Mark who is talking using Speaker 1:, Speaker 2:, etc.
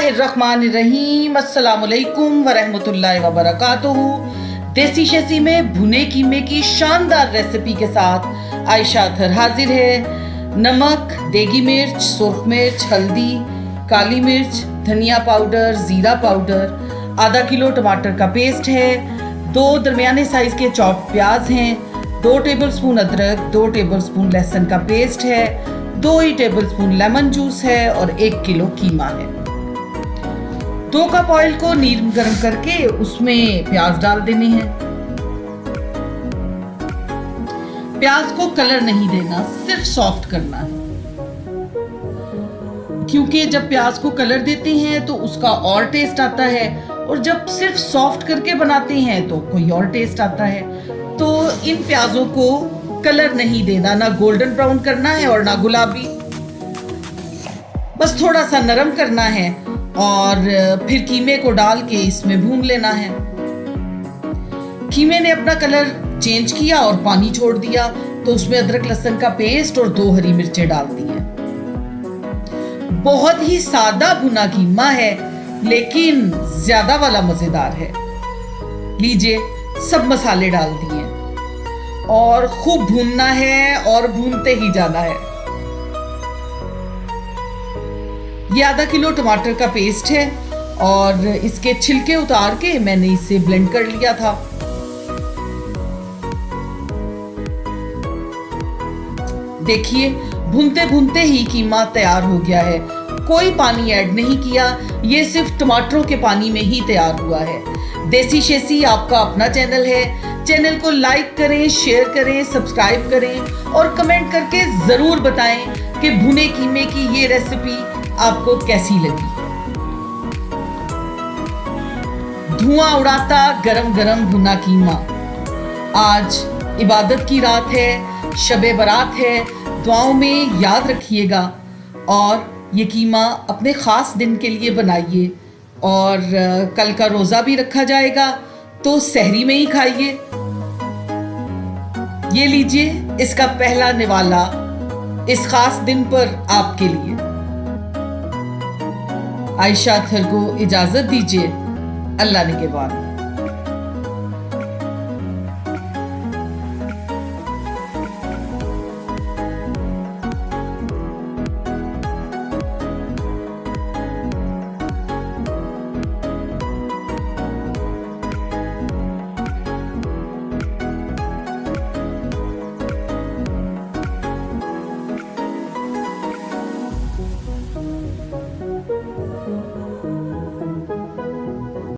Speaker 1: बिस्मिल्लाहिर्रहमानिर्रहीम, अस्सलामुअलैकुम वरहमतुल्लाहि वबरकातुहू। देसी शेसी में भुने कीमे की शानदार रेसिपी के साथ आयशा अतहर हाजिर है। नमक, देगी मिर्च, सुर्ख मिर्च, हल्दी, काली मिर्च, धनिया पाउडर, ज़ीरा पाउडर, आधा किलो टमाटर का पेस्ट है, 2 दरमियाने साइज़ के चॉप प्याज हैं, 2 टेबलस्पून अदरक, 2 टेबलस्पून लहसुन का पेस्ट है, 2 ही टेबलस्पून लेमन जूस है और 1 किलो कीमा है। 2 कप ऑयल को नीम गर्म करके उसमें प्याज डाल देने हैं। प्याज को कलर नहीं देना, सिर्फ सॉफ्ट करना है, क्योंकि जब प्याज को कलर देते हैं तो उसका और टेस्ट आता है और जब सिर्फ सॉफ्ट करके बनाते हैं तो कोई और टेस्ट आता है। तो इन प्याजों को कलर नहीं देना, ना गोल्डन ब्राउन करना है और ना गुलाबी, बस थोड़ा सा नरम करना है और फिर कीमे को डाल के इसमें भून लेना है। कीमे ने अपना कलर चेंज किया और पानी छोड़ दिया तो उसमें अदरक लहसुन का पेस्ट और 2 हरी मिर्चें डाल दी हैं। बहुत ही सादा भुना कीमा है लेकिन ज्यादा वाला मजेदार है। लीजिए, सब मसाले डाल दिए और खूब भूनना है और भूनते ही जाना है। ये आधा किलो टमाटर का पेस्ट है और इसके छिलके उतार के मैंने इसे ब्लेंड कर लिया था। देखिए, भूनते भूनते ही कीमा तैयार हो गया है। कोई पानी ऐड नहीं किया, ये सिर्फ टमाटरों के पानी में ही तैयार हुआ है। देसी शेसी आपका अपना चैनल है। चैनल को लाइक करें, शेयर करें, सब्सक्राइब करें और कमेंट करके जरूर बताएं कि भुने कीमे की ये रेसिपी आपको कैसी लगी। धुआं उड़ाता गरम गरम भुना कीमा। आज इबादत की रात है, शबे बारात है, दुआओं में याद रखिएगा और ये कीमा अपने ख़ास दिन के लिए बनाइए और कल का रोज़ा भी रखा जाएगा तो सहरी में ही खाइए। ये लीजिए, इसका पहला निवाला इस खास दिन पर आपके लिए। आयशा अतहर को इजाज़त दीजिए। अल्लाह निगहबान।